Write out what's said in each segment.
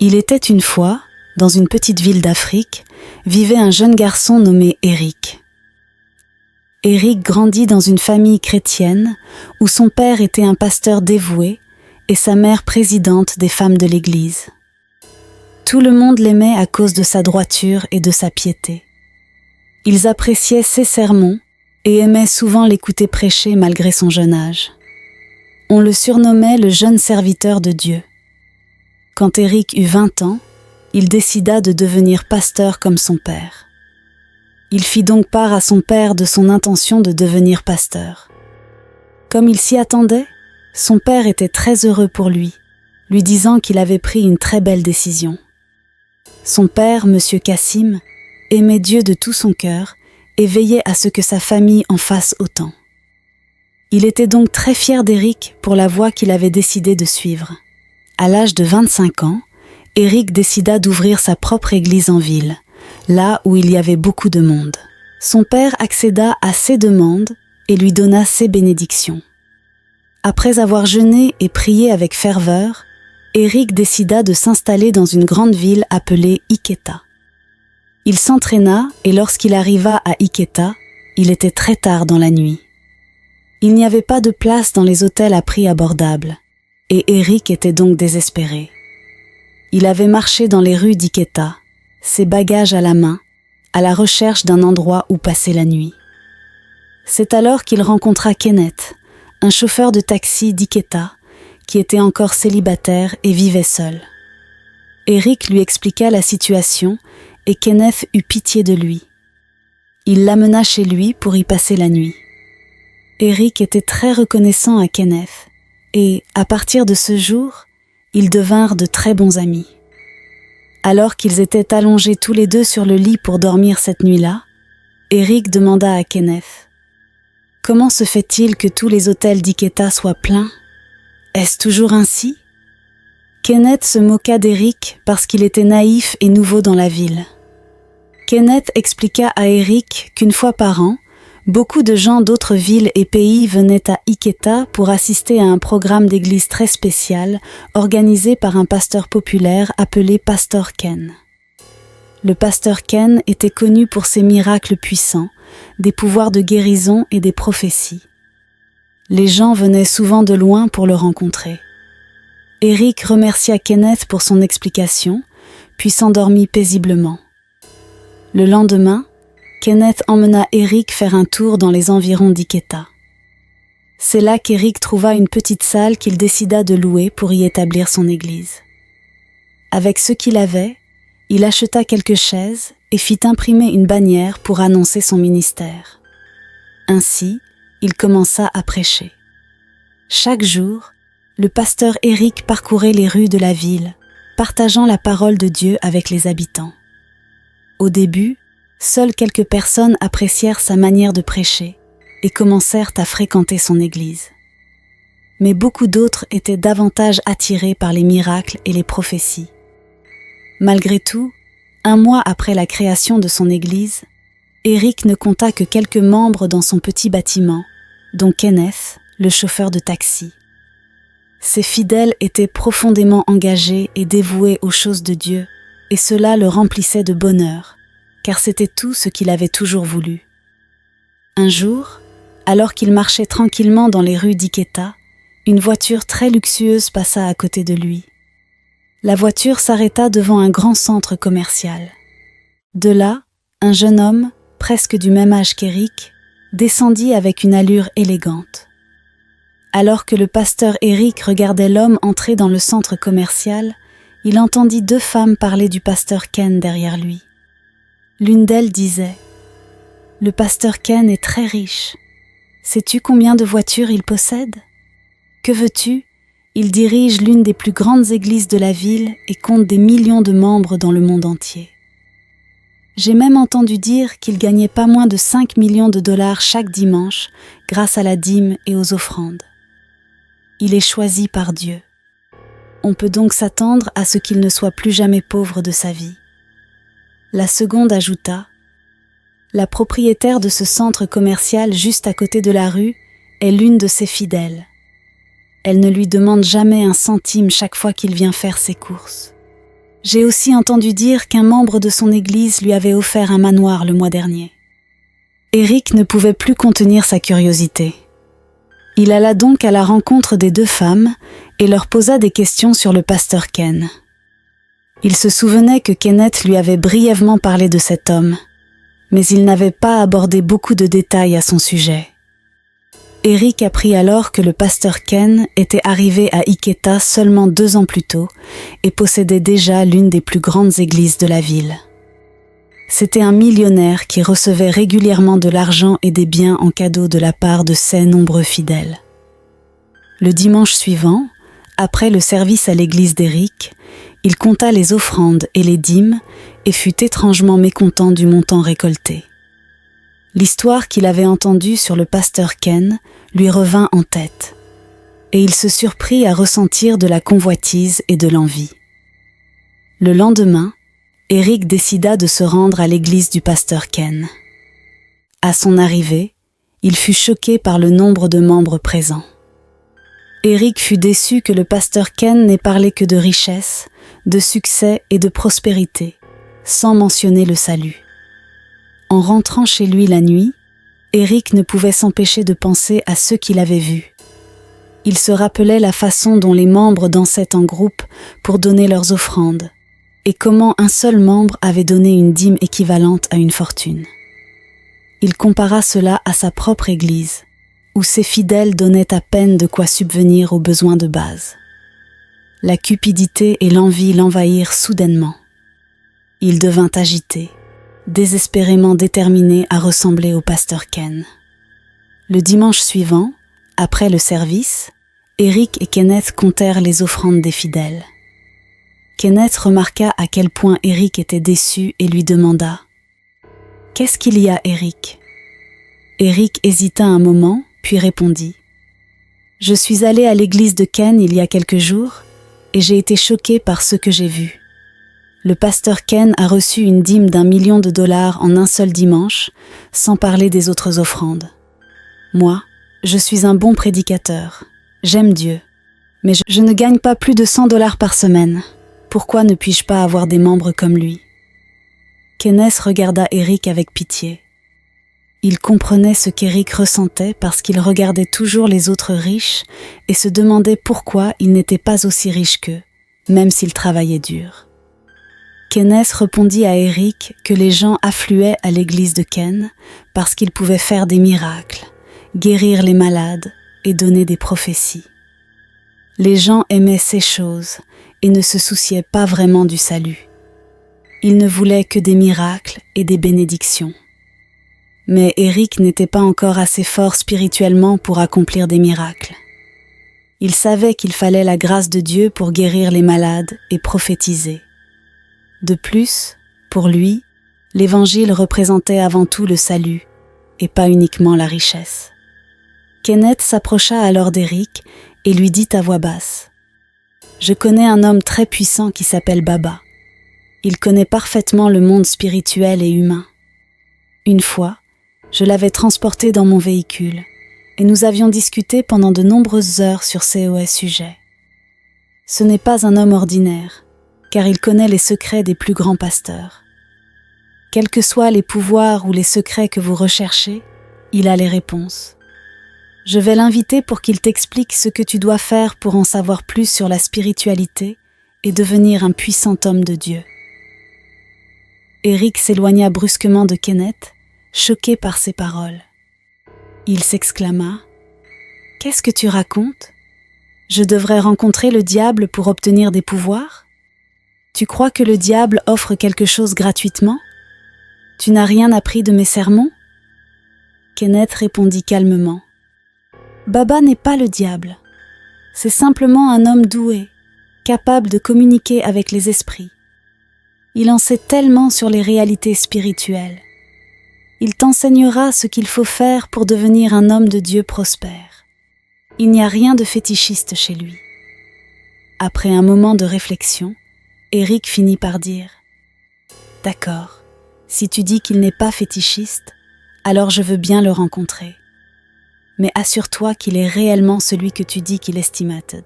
Il était une fois, dans une petite ville d'Afrique, vivait un jeune garçon nommé Eric. Eric grandit dans une famille chrétienne où son père était un pasteur dévoué et sa mère présidente des femmes de l'Église. Tout le monde l'aimait à cause de sa droiture et de sa piété. Ils appréciaient ses sermons et aimaient souvent l'écouter prêcher malgré son jeune âge. On le surnommait le jeune serviteur de Dieu. Quand Eric eut 20 ans, il décida de devenir pasteur comme son père. Il fit donc part à son père de son intention de devenir pasteur. Comme il s'y attendait, son père était très heureux pour lui disant qu'il avait pris une très belle décision. Son père, M. Kassim, aimait Dieu de tout son cœur et veillait à ce que sa famille en fasse autant. Il était donc très fier d'Eric pour la voie qu'il avait décidé de suivre. À l'âge de 25 ans, Eric décida d'ouvrir sa propre église en ville, là où il y avait beaucoup de monde. Son père accéda à ses demandes et lui donna ses bénédictions. Après avoir jeûné et prié avec ferveur, Eric décida de s'installer dans une grande ville appelée Iketa. Il s'entraîna et lorsqu'il arriva à Iketa, il était très tard dans la nuit. Il n'y avait pas de place dans les hôtels à prix abordable, et Eric était donc désespéré. Il avait marché dans les rues d'Iketa, ses bagages à la main, à la recherche d'un endroit où passer la nuit. C'est alors qu'il rencontra Kenneth, un chauffeur de taxi d'Iketa, qui était encore célibataire et vivait seul. Eric lui expliqua la situation et Kenneth eut pitié de lui. Il l'amena chez lui pour y passer la nuit. Eric était très reconnaissant à Kenneth et, à partir de ce jour, ils devinrent de très bons amis. Alors qu'ils étaient allongés tous les deux sur le lit pour dormir cette nuit-là, Eric demanda à Kenneth : « Comment se fait-il que tous les hôtels d'Iketa soient pleins ? Est-ce toujours ainsi ? » Kenneth se moqua d'Eric parce qu'il était naïf et nouveau dans la ville. Kenneth expliqua à Eric qu'une fois par an, beaucoup de gens d'autres villes et pays venaient à Iketa pour assister à un programme d'église très spécial organisé par un pasteur populaire appelé Pasteur Ken. Le pasteur Ken était connu pour ses miracles puissants, des pouvoirs de guérison et des prophéties. Les gens venaient souvent de loin pour le rencontrer. Eric remercia Kenneth pour son explication, puis s'endormit paisiblement. Le lendemain, Kenneth emmena Eric faire un tour dans les environs d'Iketa. C'est là qu'Eric trouva une petite salle qu'il décida de louer pour y établir son église. Avec ce qu'il avait, il acheta quelques chaises et fit imprimer une bannière pour annoncer son ministère. Ainsi, il commença à prêcher. Chaque jour, le pasteur Eric parcourait les rues de la ville, partageant la parole de Dieu avec les habitants. Au début, seules quelques personnes apprécièrent sa manière de prêcher et commencèrent à fréquenter son église. Mais beaucoup d'autres étaient davantage attirés par les miracles et les prophéties. Malgré tout, 1 mois après la création de son église, Eric ne compta que quelques membres dans son petit bâtiment, dont Kenneth, le chauffeur de taxi. Ses fidèles étaient profondément engagés et dévoués aux choses de Dieu, et cela le remplissait de bonheur, car c'était tout ce qu'il avait toujours voulu. Un jour, alors qu'il marchait tranquillement dans les rues d'Iketa, une voiture très luxueuse passa à côté de lui. La voiture s'arrêta devant un grand centre commercial. De là, un jeune homme, presque du même âge qu'Eric, descendit avec une allure élégante. Alors que le pasteur Eric regardait l'homme entrer dans le centre commercial, il entendit 2 femmes parler du pasteur Ken derrière lui. L'une d'elles disait : « Le pasteur Ken est très riche. Sais-tu combien de voitures il possède ? Que veux-tu ? Il dirige l'une des plus grandes églises de la ville et compte des millions de membres dans le monde entier. J'ai même entendu dire qu'il gagnait pas moins de 5 millions de dollars chaque dimanche grâce à la dîme et aux offrandes. Il est choisi par Dieu. On peut donc s'attendre à ce qu'il ne soit plus jamais pauvre de sa vie. » La seconde ajouta : « La propriétaire de ce centre commercial juste à côté de la rue est l'une de ses fidèles. Elle ne lui demande jamais un centime chaque fois qu'il vient faire ses courses. J'ai aussi entendu dire qu'un membre de son église lui avait offert un manoir le mois dernier. » Eric ne pouvait plus contenir sa curiosité. Il alla donc à la rencontre des deux femmes et leur posa des questions sur le pasteur Ken. Il se souvenait que Kenneth lui avait brièvement parlé de cet homme, mais il n'avait pas abordé beaucoup de détails à son sujet. Eric apprit alors que le pasteur Ken était arrivé à Iketa seulement 2 ans plus tôt et possédait déjà l'une des plus grandes églises de la ville. C'était un millionnaire qui recevait régulièrement de l'argent et des biens en cadeau de la part de ses nombreux fidèles. Le dimanche suivant, après le service à l'église d'Eric, il compta les offrandes et les dîmes et fut étrangement mécontent du montant récolté. L'histoire qu'il avait entendue sur le pasteur Ken lui revint en tête, et il se surprit à ressentir de la convoitise et de l'envie. Le lendemain, Eric décida de se rendre à l'église du pasteur Ken. À son arrivée, il fut choqué par le nombre de membres présents. Eric fut déçu que le pasteur Ken n'ait parlé que de richesse, de succès et de prospérité, sans mentionner le salut. En rentrant chez lui la nuit, Eric ne pouvait s'empêcher de penser à ceux qu'il avait vus. Il se rappelait la façon dont les membres dansaient en groupe pour donner leurs offrandes, et comment un seul membre avait donné une dîme équivalente à une fortune. Il compara cela à sa propre église, où ses fidèles donnaient à peine de quoi subvenir aux besoins de base. La cupidité et l'envie l'envahirent soudainement. Il devint agité, désespérément déterminé à ressembler au pasteur Ken. Le dimanche suivant, après le service, Eric et Kenneth comptèrent les offrandes des fidèles. Kenneth remarqua à quel point Eric était déçu et lui demanda « Qu'est-ce qu'il y a, Eric ?» Eric hésita un moment, puis répondit « Je suis allé à l'église de Ken il y a quelques jours et j'ai été choqué par ce que j'ai vu. Le pasteur Ken a reçu une dîme d'1 million de dollars en un seul dimanche, sans parler des autres offrandes. Moi, je suis un bon prédicateur. J'aime Dieu. Mais je ne gagne pas plus de 100 dollars par semaine. Pourquoi ne puis-je pas avoir des membres comme lui ?» Kenneth regarda Eric avec pitié. Il comprenait ce qu'Eric ressentait parce qu'il regardait toujours les autres riches et se demandait pourquoi il n'était pas aussi riche qu'eux, même s'il travaillait dur. Kenneth répondit à Eric que les gens affluaient à l'église de Ken parce qu'ils pouvaient faire des miracles, guérir les malades et donner des prophéties. Les gens aimaient ces choses et ne se souciaient pas vraiment du salut. Ils ne voulaient que des miracles et des bénédictions. Mais Eric n'était pas encore assez fort spirituellement pour accomplir des miracles. Il savait qu'il fallait la grâce de Dieu pour guérir les malades et prophétiser. De plus, pour lui, l'Évangile représentait avant tout le salut, et pas uniquement la richesse. Kenneth s'approcha alors d'Eric et lui dit à voix basse « Je connais un homme très puissant qui s'appelle Baba. Il connaît parfaitement le monde spirituel et humain. Une fois, je l'avais transporté dans mon véhicule, et nous avions discuté pendant de nombreuses heures sur ces sujets. Ce n'est pas un homme ordinaire, car il connaît les secrets des plus grands pasteurs. Quels que soient les pouvoirs ou les secrets que vous recherchez, il a les réponses. Je vais l'inviter pour qu'il t'explique ce que tu dois faire pour en savoir plus sur la spiritualité et devenir un puissant homme de Dieu. » Eric s'éloigna brusquement de Kenneth, choqué par ces paroles. Il s'exclama « Qu'est-ce que tu racontes ? Je devrais rencontrer le diable pour obtenir des pouvoirs ? Tu crois que le diable offre quelque chose gratuitement ? Tu n'as rien appris de mes sermons ? » Kenneth répondit calmement « Baba n'est pas le diable. C'est simplement un homme doué, capable de communiquer avec les esprits. Il en sait tellement sur les réalités spirituelles. Il t'enseignera ce qu'il faut faire pour devenir un homme de Dieu prospère. Il n'y a rien de fétichiste chez lui. » Après un moment de réflexion, Eric finit par dire « D'accord, si tu dis qu'il n'est pas fétichiste, alors je veux bien le rencontrer. Mais assure-toi qu'il est réellement celui que tu dis qu'il estimated. »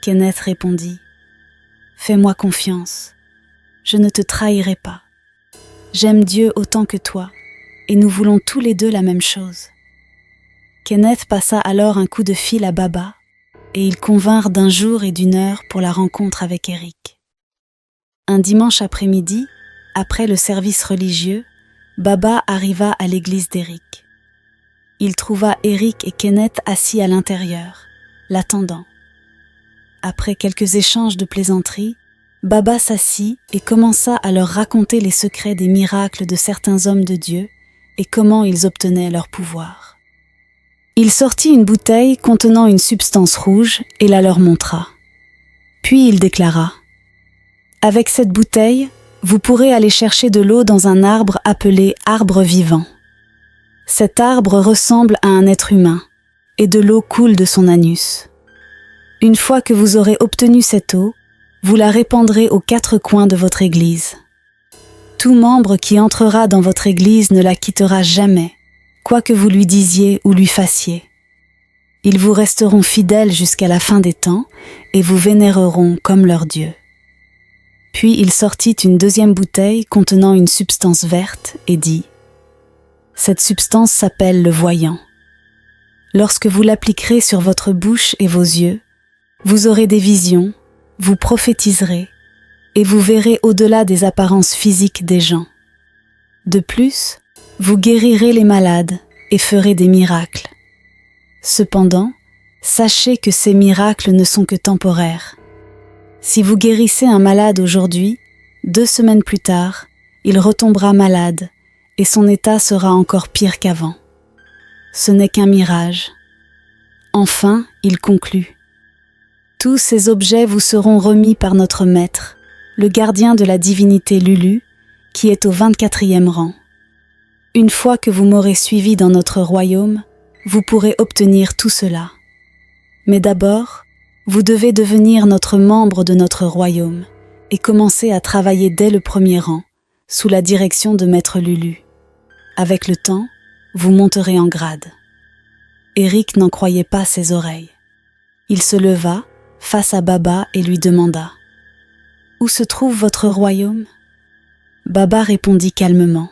Kenneth répondit « fais-moi confiance. Je ne te trahirai pas. J'aime Dieu autant que toi, et nous voulons tous les deux la même chose. » Kenneth passa alors un coup de fil à Baba, et ils convinrent d'un jour et d'une heure pour la rencontre avec Eric. Un dimanche après-midi, après le service religieux, Baba arriva à l'église d'Eric. Il trouva Eric et Kenneth assis à l'intérieur, l'attendant. Après quelques échanges de plaisanteries, Baba s'assit et commença à leur raconter les secrets des miracles de certains hommes de Dieu et comment ils obtenaient leur pouvoir. Il sortit une bouteille contenant une substance rouge et la leur montra. Puis il déclara : « Avec cette bouteille, vous pourrez aller chercher de l'eau dans un arbre appelé arbre vivant. Cet arbre ressemble à un être humain, et de l'eau coule de son anus. Une fois que vous aurez obtenu cette eau, vous la répandrez aux 4 coins de votre église. Tout membre qui entrera dans votre église ne la quittera jamais, quoi que vous lui disiez ou lui fassiez. Ils vous resteront fidèles jusqu'à la fin des temps et vous vénéreront comme leur Dieu. » Puis il sortit une deuxième bouteille contenant une substance verte et dit : « Cette substance s'appelle le voyant. Lorsque vous l'appliquerez sur votre bouche et vos yeux, vous aurez des visions, vous prophétiserez et vous verrez au-delà des apparences physiques des gens. De plus, vous guérirez les malades et ferez des miracles. Cependant, sachez que ces miracles ne sont que temporaires. Si vous guérissez un malade aujourd'hui, 2 semaines plus tard, il retombera malade et son état sera encore pire qu'avant. Ce n'est qu'un mirage. » Enfin, il conclut : « Tous ces objets vous seront remis par notre maître, le gardien de la divinité Lulu, qui est au 24e rang. Une fois que vous m'aurez suivi dans notre royaume, vous pourrez obtenir tout cela. Mais d'abord, vous devez devenir notre membre de notre royaume et commencer à travailler dès le 1er rang, sous la direction de Maître Lulu. Avec le temps, vous monterez en grade. » Eric n'en croyait pas ses oreilles. Il se leva face à Baba et lui demanda : « Où se trouve votre royaume ? » Baba répondit calmement :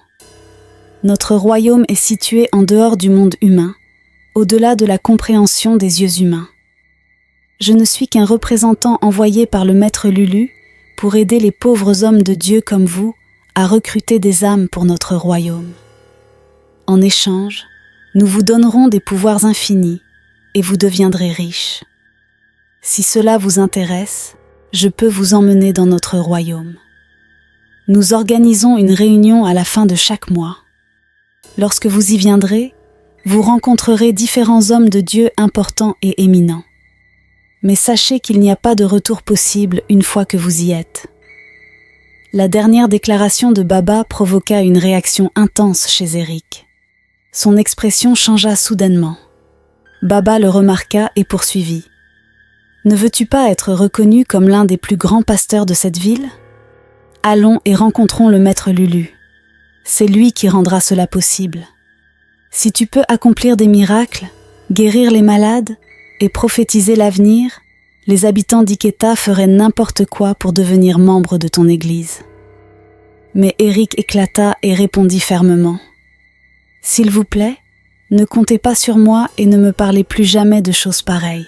« Notre royaume est situé en dehors du monde humain, au-delà de la compréhension des yeux humains. Je ne suis qu'un représentant envoyé par le maître Lulu pour aider les pauvres hommes de Dieu comme vous à recruter des âmes pour notre royaume. En échange, nous vous donnerons des pouvoirs infinis et vous deviendrez riches. Si cela vous intéresse, je peux vous emmener dans notre royaume. Nous organisons une réunion à la fin de chaque mois. Lorsque vous y viendrez, vous rencontrerez différents hommes de Dieu importants et éminents. Mais sachez qu'il n'y a pas de retour possible une fois que vous y êtes. » La dernière déclaration de Baba provoqua une réaction intense chez Eric. Son expression changea soudainement. Baba le remarqua et poursuivit : « Ne veux-tu pas être reconnu comme l'un des plus grands pasteurs de cette ville ? Allons et rencontrons le maître Lulu. C'est lui qui rendra cela possible. Si tu peux accomplir des miracles, guérir les malades et prophétiser l'avenir, les habitants d'Iketa feraient n'importe quoi pour devenir membres de ton église. » Mais Eric éclata et répondit fermement : « S'il vous plaît, ne comptez pas sur moi et ne me parlez plus jamais de choses pareilles.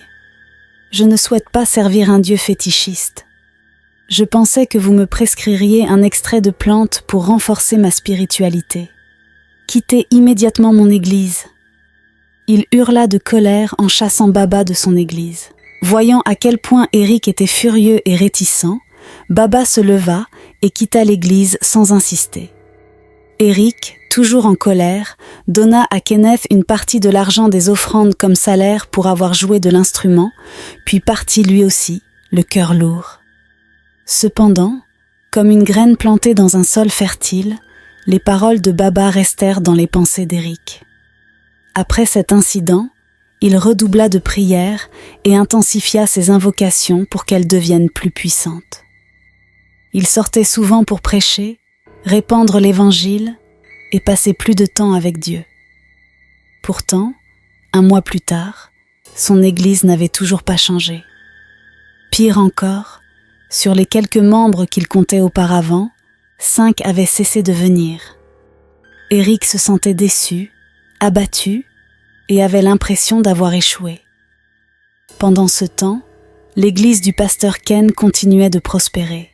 Je ne souhaite pas servir un dieu fétichiste. Je pensais que vous me prescririez un extrait de plante pour renforcer ma spiritualité. Quittez immédiatement mon église. » Il hurla de colère en chassant Baba de son église. Voyant à quel point Eric était furieux et réticent, Baba se leva et quitta l'église sans insister. Eric, toujours en colère, donna à Kenneth une partie de l'argent des offrandes comme salaire pour avoir joué de l'instrument, puis partit lui aussi, le cœur lourd. Cependant, comme une graine plantée dans un sol fertile, les paroles de Baba restèrent dans les pensées d'Eric. Après cet incident, il redoubla de prières et intensifia ses invocations pour qu'elles deviennent plus puissantes. Il sortait souvent pour prêcher, répandre l'Évangile et passer plus de temps avec Dieu. Pourtant, 1 mois plus tard, son église n'avait toujours pas changé. Pire encore, Sur les quelques membres qu'il comptait auparavant, 5 avaient cessé de venir. Eric se sentait déçu, abattu et avait l'impression d'avoir échoué. Pendant ce temps, l'église du pasteur Ken continuait de prospérer.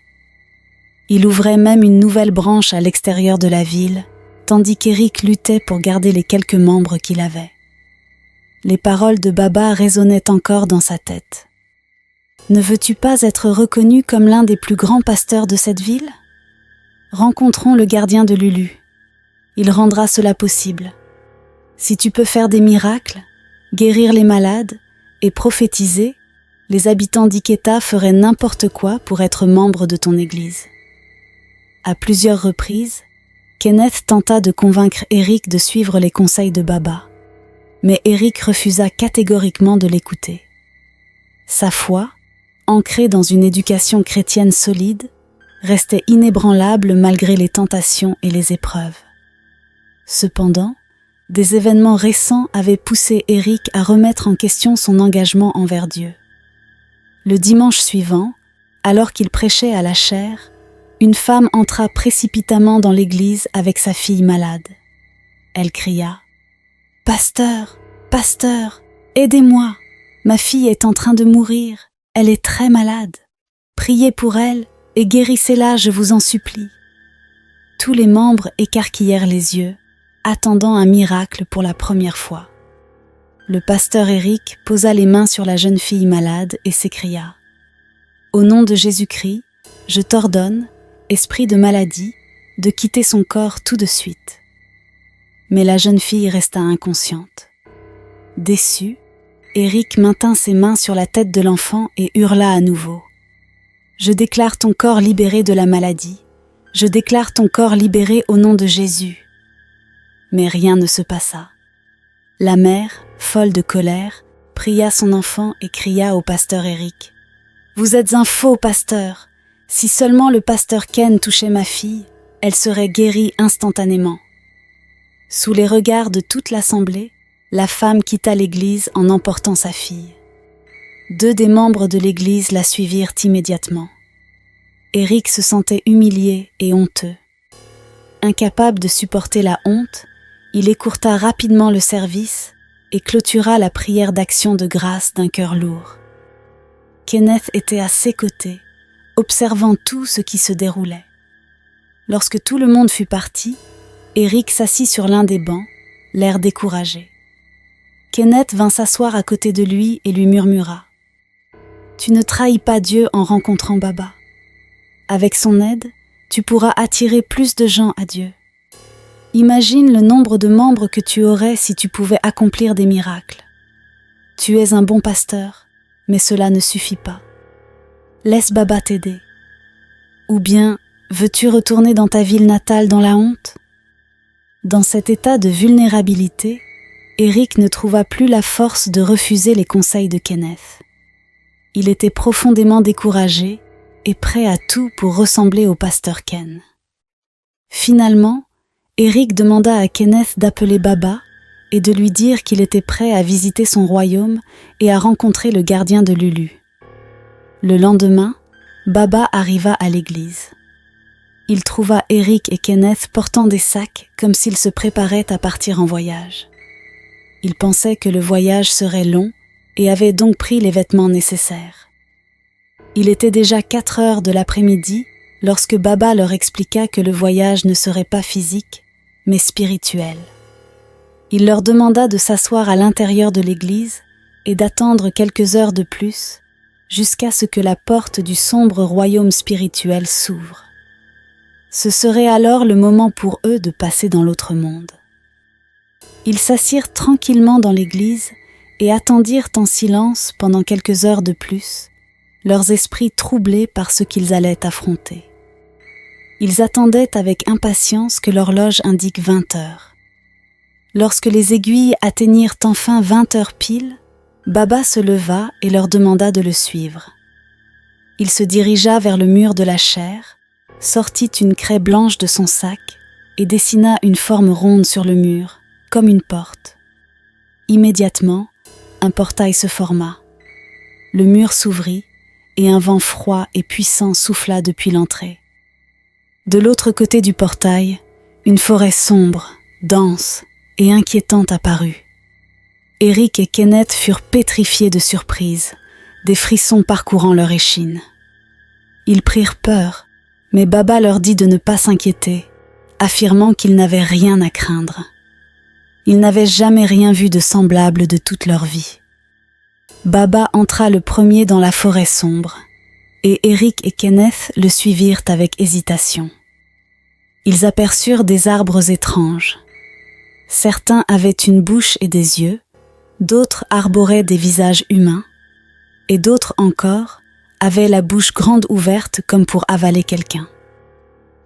Il ouvrait même une nouvelle branche à l'extérieur de la ville, tandis qu'Eric luttait pour garder les quelques membres qu'il avait. Les paroles de Baba résonnaient encore dans sa tête. « Ne veux-tu pas être reconnu comme l'un des plus grands pasteurs de cette ville ? Rencontrons le gardien de Lulu. Il rendra cela possible. Si tu peux faire des miracles, guérir les malades et prophétiser, les habitants d'Iketa feraient n'importe quoi pour être membres de ton église. » À plusieurs reprises, Kenneth tenta de convaincre Eric de suivre les conseils de Baba, mais Eric refusa catégoriquement de l'écouter. Sa foi, ancrée dans une éducation chrétienne solide, restait inébranlable malgré les tentations et les épreuves. Cependant, des événements récents avaient poussé Eric à remettre en question son engagement envers Dieu. Le dimanche suivant, alors qu'il prêchait à la chaire, une femme entra précipitamment dans l'église avec sa fille malade. Elle cria « Pasteur, pasteur, aidez-moi, ma fille est en train de mourir, elle est très malade. Priez pour elle et guérissez-la, je vous en supplie. » Tous les membres écarquillèrent les yeux, attendant un miracle pour la première fois. Le pasteur Eric posa les mains sur la jeune fille malade et s'écria « Au nom de Jésus-Christ, je t'ordonne, esprit de maladie, de quitter son corps tout de suite. » Mais la jeune fille resta inconsciente. Déçu, Eric maintint ses mains sur la tête de l'enfant et hurla à nouveau. « Je déclare ton corps libéré de la maladie. Je déclare ton corps libéré au nom de Jésus. » Mais rien ne se passa. La mère, folle de colère, pria son enfant et cria au pasteur Eric. « Vous êtes un faux pasteur. Si seulement le pasteur Ken touchait ma fille, elle serait guérie instantanément. » Sous les regards de toute l'assemblée, la femme quitta l'église en emportant sa fille. 2 des membres de l'église la suivirent immédiatement. Eric se sentait humilié et honteux. Incapable de supporter la honte, il écourta rapidement le service et clôtura la prière d'action de grâce d'un cœur lourd. Kenneth était à ses côtés, observant tout ce qui se déroulait. Lorsque tout le monde fut parti, Eric s'assit sur l'un des bancs, l'air découragé. Kenneth vint s'asseoir à côté de lui et lui murmura « Tu ne trahis pas Dieu en rencontrant Baba. Avec son aide, tu pourras attirer plus de gens à Dieu. Imagine le nombre de membres que tu aurais si tu pouvais accomplir des miracles. Tu es un bon pasteur, mais cela ne suffit pas. Laisse Baba t'aider. Ou bien, veux-tu retourner dans ta ville natale dans la honte ? » Dans cet état de vulnérabilité, Eric ne trouva plus la force de refuser les conseils de Kenneth. Il était profondément découragé et prêt à tout pour ressembler au pasteur Ken. Finalement, Eric demanda à Kenneth d'appeler Baba et de lui dire qu'il était prêt à visiter son royaume et à rencontrer le gardien de Lulu. Le lendemain, Baba arriva à l'église. Il trouva Eric et Kenneth portant des sacs comme s'ils se préparaient à partir en voyage. Il pensait que le voyage serait long et avait donc pris les vêtements nécessaires. Il était déjà 4 heures de l'après-midi lorsque Baba leur expliqua que le voyage ne serait pas physique, mais spirituel. Il leur demanda de s'asseoir à l'intérieur de l'église et d'attendre quelques heures de plus jusqu'à ce que la porte du sombre royaume spirituel s'ouvre. Ce serait alors le moment pour eux de passer dans l'autre monde. Ils s'assirent tranquillement dans l'église et attendirent en silence pendant quelques heures de plus, leurs esprits troublés par ce qu'ils allaient affronter. Ils attendaient avec impatience que l'horloge indique 20 heures. Lorsque les aiguilles atteignirent enfin 20 heures pile, Baba se leva et leur demanda de le suivre. Il se dirigea vers le mur de la chaire, sortit une craie blanche de son sac et dessina une forme ronde sur le mur, comme une porte. Immédiatement, un portail se forma. Le mur s'ouvrit et un vent froid et puissant souffla depuis l'entrée. De l'autre côté du portail, une forêt sombre, dense et inquiétante apparut. Eric et Kenneth furent pétrifiés de surprise, des frissons parcourant leur échine. Ils prirent peur, mais Baba leur dit de ne pas s'inquiéter, affirmant qu'ils n'avaient rien à craindre. Ils n'avaient jamais rien vu de semblable de toute leur vie. Baba entra le premier dans la forêt sombre, et Eric et Kenneth le suivirent avec hésitation. Ils aperçurent des arbres étranges. Certains avaient une bouche et des yeux, d'autres arboraient des visages humains, et d'autres encore avaient la bouche grande ouverte comme pour avaler quelqu'un.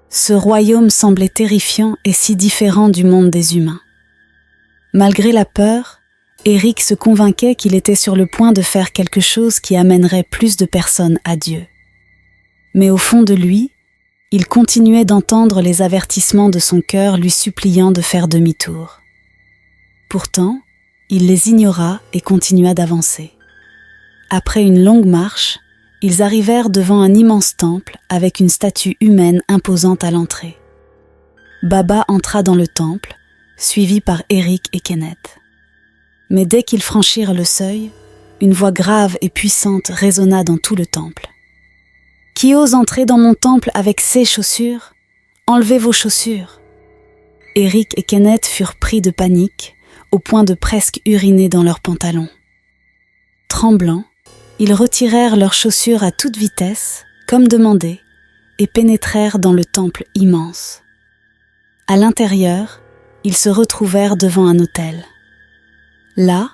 Ce royaume semblait terrifiant et si différent du monde des humains. Malgré la peur, Eric se convainquait qu'il était sur le point de faire quelque chose qui amènerait plus de personnes à Dieu. Mais au fond de lui, il continuait d'entendre les avertissements de son cœur lui suppliant de faire demi-tour. Pourtant, il les ignora et continua d'avancer. Après une longue marche, ils arrivèrent devant un immense temple avec une statue humaine imposante à l'entrée. Baba entra dans le temple, suivi par Eric et Kenneth. Mais dès qu'ils franchirent le seuil, une voix grave et puissante résonna dans tout le temple. « Qui ose entrer dans mon temple avec ses chaussures ? Enlevez vos chaussures !» Eric et Kenneth furent pris de panique, au point de presque uriner dans leurs pantalons. Tremblants, ils retirèrent leurs chaussures à toute vitesse, comme demandé, et pénétrèrent dans le temple immense. À l'intérieur, ils se retrouvèrent devant un autel. Là,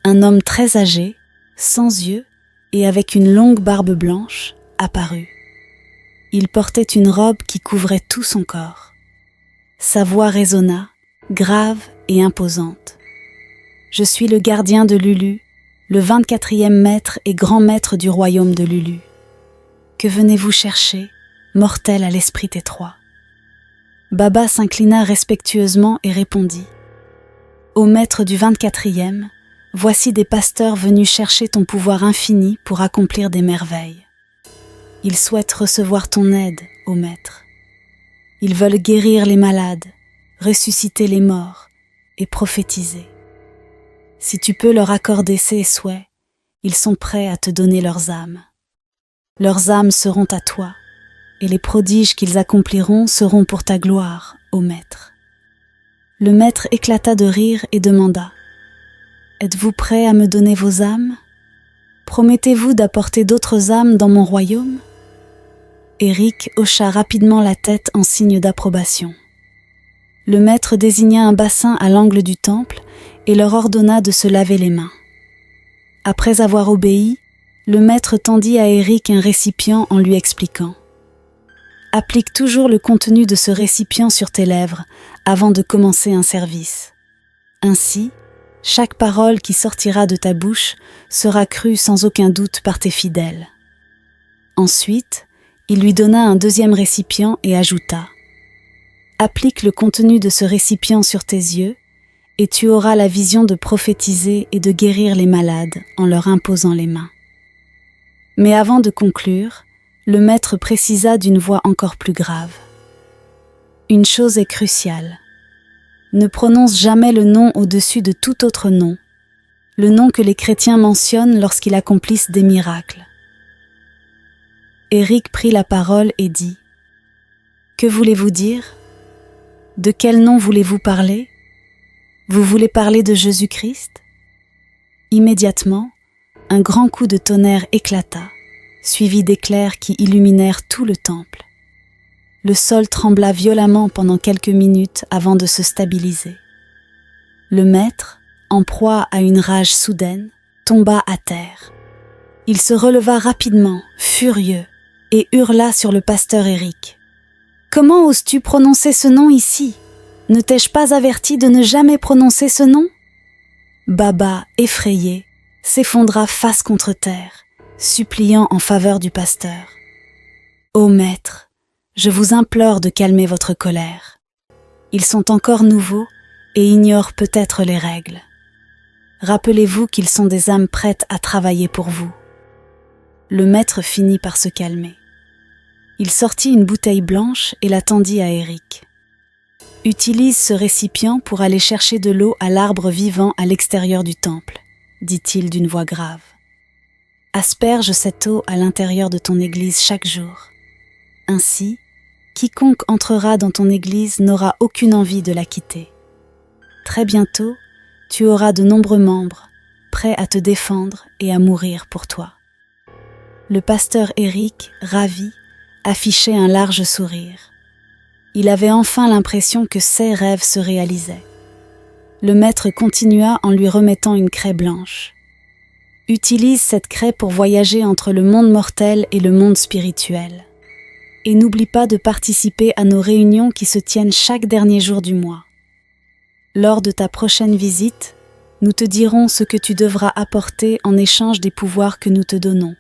un homme très âgé, sans yeux et avec une longue barbe blanche, apparut. Il portait une robe qui couvrait tout son corps. Sa voix résonna, grave et imposante. « Je suis le gardien de Lulu, le 24e maître et grand maître du royaume de Lulu. Que venez-vous chercher, mortel à l'esprit étroit ?» Baba s'inclina respectueusement et répondit « Ô maître du 24e, voici des pasteurs venus chercher ton pouvoir infini pour accomplir des merveilles. Ils souhaitent recevoir ton aide, ô maître. Ils veulent guérir les malades, ressusciter les morts et prophétiser. Si tu peux leur accorder ces souhaits, ils sont prêts à te donner leurs âmes. Leurs âmes seront à toi, et les prodiges qu'ils accompliront seront pour ta gloire, ô maître. » Le maître éclata de rire et demanda « Êtes-vous prêts à me donner vos âmes ? Promettez-vous d'apporter d'autres âmes dans mon royaume ?» Eric hocha rapidement la tête en signe d'approbation. Le maître désigna un bassin à l'angle du temple et leur ordonna de se laver les mains. Après avoir obéi, le maître tendit à Eric un récipient en lui expliquant « Applique toujours le contenu de ce récipient sur tes lèvres avant de commencer un service. Ainsi, chaque parole qui sortira de ta bouche sera crue sans aucun doute par tes fidèles. » Ensuite, il lui donna un deuxième récipient et ajouta « Applique le contenu de ce récipient sur tes yeux et tu auras la vision de prophétiser et de guérir les malades en leur imposant les mains. » Mais avant de conclure, le maître précisa d'une voix encore plus grave. « Une chose est cruciale. Ne prononce jamais le nom au-dessus de tout autre nom, le nom que les chrétiens mentionnent lorsqu'ils accomplissent des miracles. » Eric prit la parole et dit « Que voulez-vous dire ? De quel nom voulez-vous parler ? Vous voulez parler de Jésus-Christ ?» Immédiatement, un grand coup de tonnerre éclata, suivi d'éclairs qui illuminèrent tout le temple. Le sol trembla violemment pendant quelques minutes avant de se stabiliser. Le maître, en proie à une rage soudaine, tomba à terre. Il se releva rapidement, furieux, et hurla sur le pasteur Eric. « Comment oses-tu prononcer ce nom ici ? Ne t'ai-je pas averti de ne jamais prononcer ce nom ?» Baba, effrayé, s'effondra face contre terre, suppliant en faveur du pasteur. « Ô maître, je vous implore de calmer votre colère. Ils sont encore nouveaux et ignorent peut-être les règles. Rappelez-vous qu'ils sont des âmes prêtes à travailler pour vous. » le maître finit par se calmer. Il sortit une bouteille blanche et la tendit à Éric. « Utilise ce récipient pour aller chercher de l'eau à l'arbre vivant à l'extérieur du temple, » dit-il d'une voix grave. « Asperge cette eau à l'intérieur de ton église chaque jour. Ainsi, quiconque entrera dans ton église n'aura aucune envie de la quitter. Très bientôt, tu auras de nombreux membres, prêts à te défendre et à mourir pour toi. » Le pasteur Éric, ravi, affichait un large sourire. Il avait enfin l'impression que ses rêves se réalisaient. Le maître continua en lui remettant une craie blanche. « Utilise cette craie pour voyager entre le monde mortel et le monde spirituel. Et n'oublie pas de participer à nos réunions qui se tiennent chaque dernier jour du mois. Lors de ta prochaine visite, nous te dirons ce que tu devras apporter en échange des pouvoirs que nous te donnons. »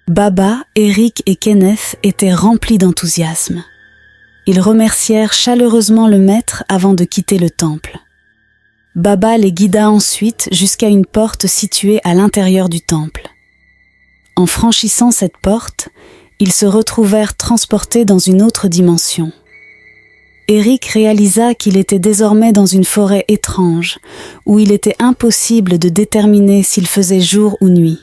Baba, Éric et Kenneth étaient remplis d'enthousiasme. Ils remercièrent chaleureusement le maître avant de quitter le temple. Baba les guida ensuite jusqu'à une porte située à l'intérieur du temple. En franchissant cette porte, ils se retrouvèrent transportés dans une autre dimension. Éric réalisa qu'il était désormais dans une forêt étrange, où il était impossible de déterminer s'il faisait jour ou nuit.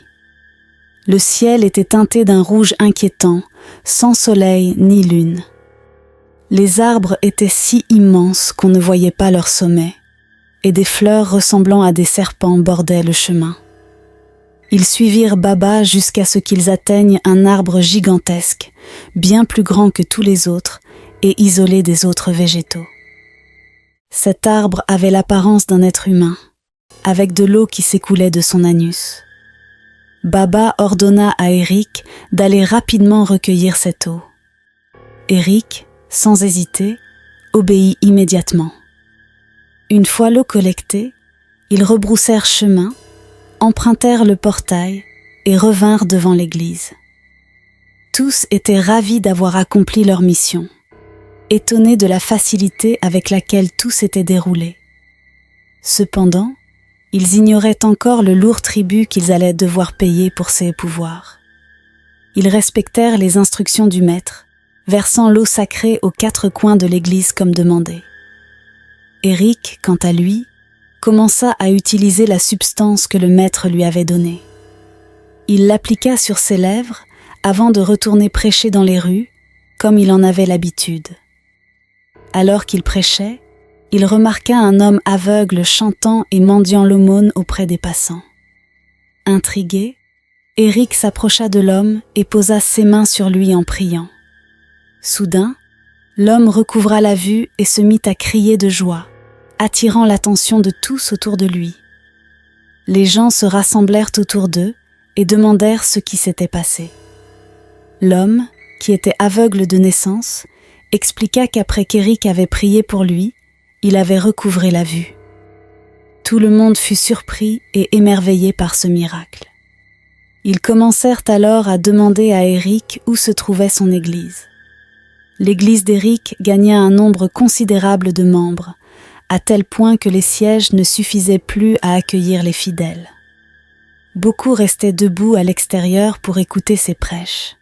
Le ciel était teinté d'un rouge inquiétant, sans soleil ni lune. Les arbres étaient si immenses qu'on ne voyait pas leur sommet, et des fleurs ressemblant à des serpents bordaient le chemin. Ils suivirent Baba jusqu'à ce qu'ils atteignent un arbre gigantesque, bien plus grand que tous les autres et isolé des autres végétaux. Cet arbre avait l'apparence d'un être humain, avec de l'eau qui s'écoulait de son anus. Baba ordonna à Éric d'aller rapidement recueillir cette eau. Éric, sans hésiter, obéit immédiatement. Une fois l'eau collectée, ils rebroussèrent chemin, empruntèrent le portail et revinrent devant l'église. Tous étaient ravis d'avoir accompli leur mission, étonnés de la facilité avec laquelle tout s'était déroulé. Cependant, ils ignoraient encore le lourd tribut qu'ils allaient devoir payer pour ces pouvoirs. Ils respectèrent les instructions du maître, versant l'eau sacrée aux 4 coins de l'église comme demandé. Éric, quant à lui, commença à utiliser la substance que le maître lui avait donnée. Il l'appliqua sur ses lèvres avant de retourner prêcher dans les rues, comme il en avait l'habitude. Alors qu'il prêchait, il remarqua un homme aveugle chantant et mendiant l'aumône auprès des passants. Intrigué, Éric s'approcha de l'homme et posa ses mains sur lui en priant. Soudain, l'homme recouvra la vue et se mit à crier de joie, attirant l'attention de tous autour de lui. Les gens se rassemblèrent autour d'eux et demandèrent ce qui s'était passé. L'homme, qui était aveugle de naissance, expliqua qu'après qu'Éric avait prié pour lui, il avait recouvré la vue. Tout le monde fut surpris et émerveillé par ce miracle. Ils commencèrent alors à demander à Éric où se trouvait son église. L'église d'Éric gagna un nombre considérable de membres, à tel point que les sièges ne suffisaient plus à accueillir les fidèles. Beaucoup restaient debout à l'extérieur pour écouter ses prêches.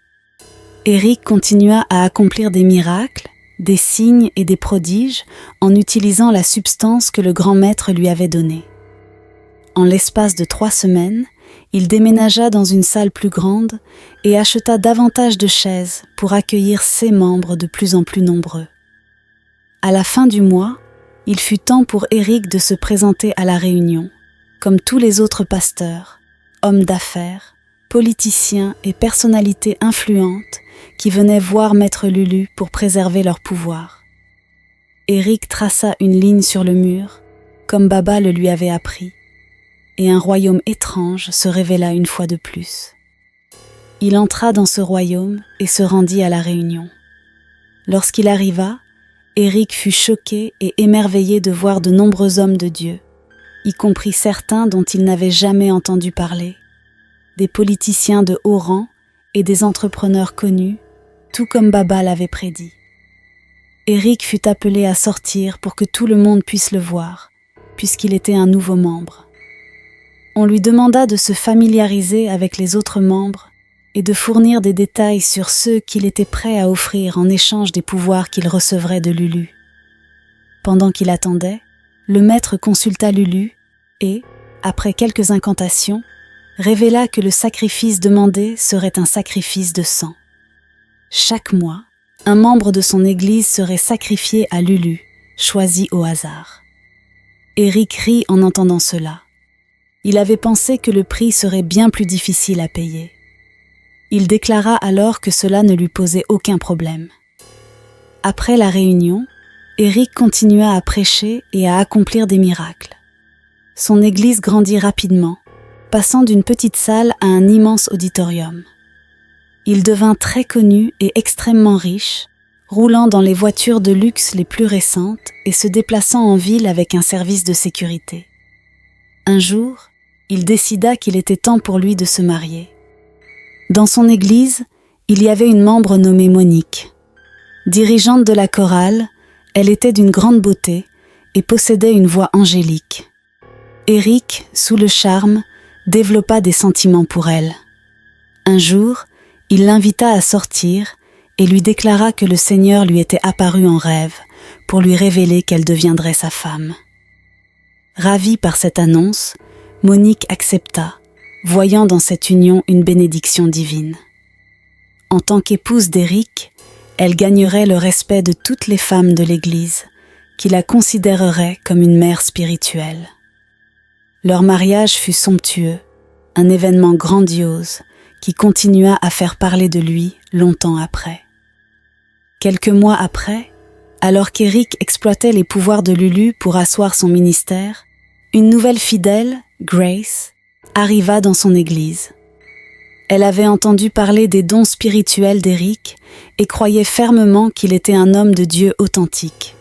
Éric continua à accomplir des miracles, des signes et des prodiges en utilisant la substance que le grand maître lui avait donnée. En l'espace de 3 semaines, il déménagea dans une salle plus grande et acheta davantage de chaises pour accueillir ses membres de plus en plus nombreux. À la fin du mois, il fut temps pour Éric de se présenter à la réunion, comme tous les autres pasteurs, hommes d'affaires, politiciens et personnalités influentes qui venaient voir Maître Lulu pour préserver leur pouvoir. Éric traça une ligne sur le mur, comme Baba le lui avait appris, et un royaume étrange se révéla une fois de plus. Il entra dans ce royaume et se rendit à la réunion. Lorsqu'il arriva, Éric fut choqué et émerveillé de voir de nombreux hommes de Dieu, y compris certains dont il n'avait jamais entendu parler, des politiciens de haut rang et des entrepreneurs connus, tout comme Baba l'avait prédit. Éric fut appelé à sortir pour que tout le monde puisse le voir, puisqu'il était un nouveau membre. On lui demanda de se familiariser avec les autres membres et de fournir des détails sur ceux qu'il était prêt à offrir en échange des pouvoirs qu'il recevrait de Lulu. Pendant qu'il attendait, le maître consulta Lulu et, après quelques incantations, révéla que le sacrifice demandé serait un sacrifice de sang. Chaque mois, un membre de son église serait sacrifié à Lulu, choisi au hasard. Eric rit en entendant cela. Il avait pensé que le prix serait bien plus difficile à payer. Il déclara alors que cela ne lui posait aucun problème. Après la réunion, Eric continua à prêcher et à accomplir des miracles. Son église grandit rapidement, passant d'une petite salle à un immense auditorium. Il devint très connu et extrêmement riche, roulant dans les voitures de luxe les plus récentes et se déplaçant en ville avec un service de sécurité. Un jour, il décida qu'il était temps pour lui de se marier. Dans son église, il y avait une membre nommée Monique. Dirigeante de la chorale, elle était d'une grande beauté et possédait une voix angélique. Eric, sous le charme, développa des sentiments pour elle. Un jour, il l'invita à sortir et lui déclara que le Seigneur lui était apparu en rêve pour lui révéler qu'elle deviendrait sa femme. Ravie par cette annonce, Monique accepta, voyant dans cette union une bénédiction divine. En tant qu'épouse d'Éric, elle gagnerait le respect de toutes les femmes de l'Église, qui la considéreraient comme une mère spirituelle. Leur mariage fut somptueux, un événement grandiose qui continua à faire parler de lui longtemps après. Quelques mois après, alors qu'Éric exploitait les pouvoirs de Lulu pour asseoir son ministère, une nouvelle fidèle, Grace, arriva dans son église. Elle avait entendu parler des dons spirituels d'Éric et croyait fermement qu'il était un homme de Dieu authentique.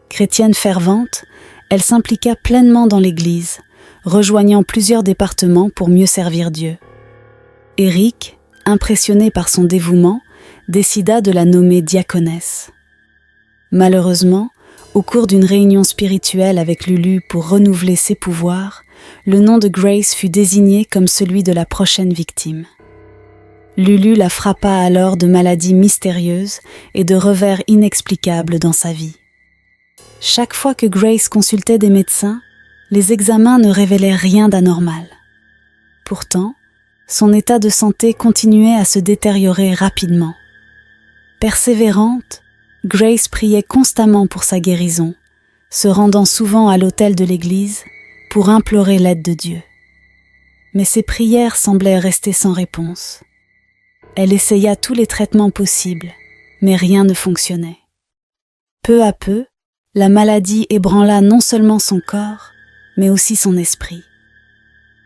Chrétienne fervente, elle s'impliqua pleinement dans l'église, rejoignant plusieurs départements pour mieux servir Dieu. Éric, impressionné par son dévouement, décida de la nommer diaconesse. Malheureusement, au cours d'une réunion spirituelle avec Lulu pour renouveler ses pouvoirs, le nom de Grace fut désigné comme celui de la prochaine victime. Lulu la frappa alors de maladies mystérieuses et de revers inexplicables dans sa vie. Chaque fois que Grace consultait des médecins, les examens ne révélaient rien d'anormal. Pourtant, son état de santé continuait à se détériorer rapidement. Persévérante, Grace priait constamment pour sa guérison, se rendant souvent à l'autel de l'église pour implorer l'aide de Dieu. Mais ses prières semblaient rester sans réponse. Elle essaya tous les traitements possibles, mais rien ne fonctionnait. Peu à peu, la maladie ébranla non seulement son corps, mais aussi son esprit.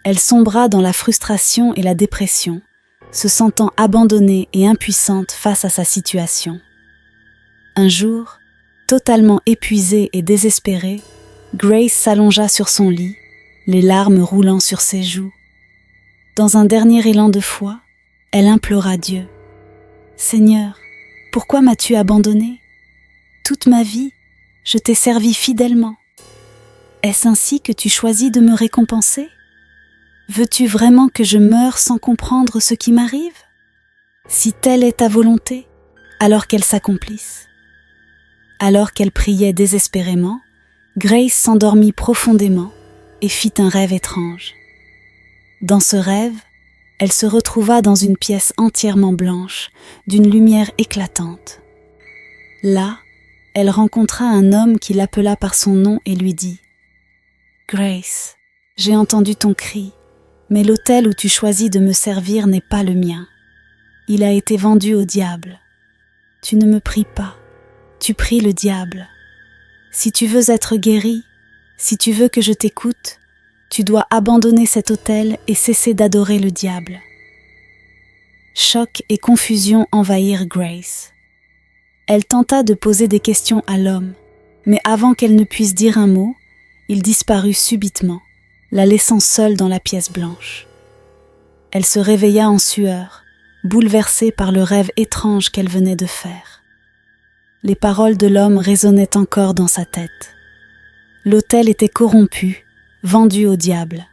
Elle sombra dans la frustration et la dépression, se sentant abandonnée et impuissante face à sa situation. Un jour, totalement épuisée et désespérée, Grace s'allongea sur son lit, les larmes roulant sur ses joues. Dans un dernier élan de foi, elle implora Dieu. « Seigneur, pourquoi m'as-tu abandonnée ? Toute ma vie, je t'ai servi fidèlement. Est-ce ainsi que tu choisis de me récompenser ? Veux-tu vraiment que je meure sans comprendre ce qui m'arrive ? Si telle est ta volonté, alors qu'elle s'accomplisse. » Alors qu'elle priait désespérément, Grace s'endormit profondément et fit un rêve étrange. Dans ce rêve, elle se retrouva dans une pièce entièrement blanche, d'une lumière éclatante. Là, elle rencontra un homme qui l'appela par son nom et lui dit « Grace, j'ai entendu ton cri, mais l'autel où tu choisis de me servir n'est pas le mien. Il a été vendu au diable. Tu ne me pries pas, tu pries le diable. Si tu veux être guéri, si tu veux que je t'écoute, tu dois abandonner cet autel et cesser d'adorer le diable. » Choc et confusion envahirent Grace. Elle tenta de poser des questions à l'homme, mais avant qu'elle ne puisse dire un mot, il disparut subitement, la laissant seule dans la pièce blanche. Elle se réveilla en sueur, bouleversée par le rêve étrange qu'elle venait de faire. Les paroles de l'homme résonnaient encore dans sa tête. L'autel était corrompu, vendu au diable.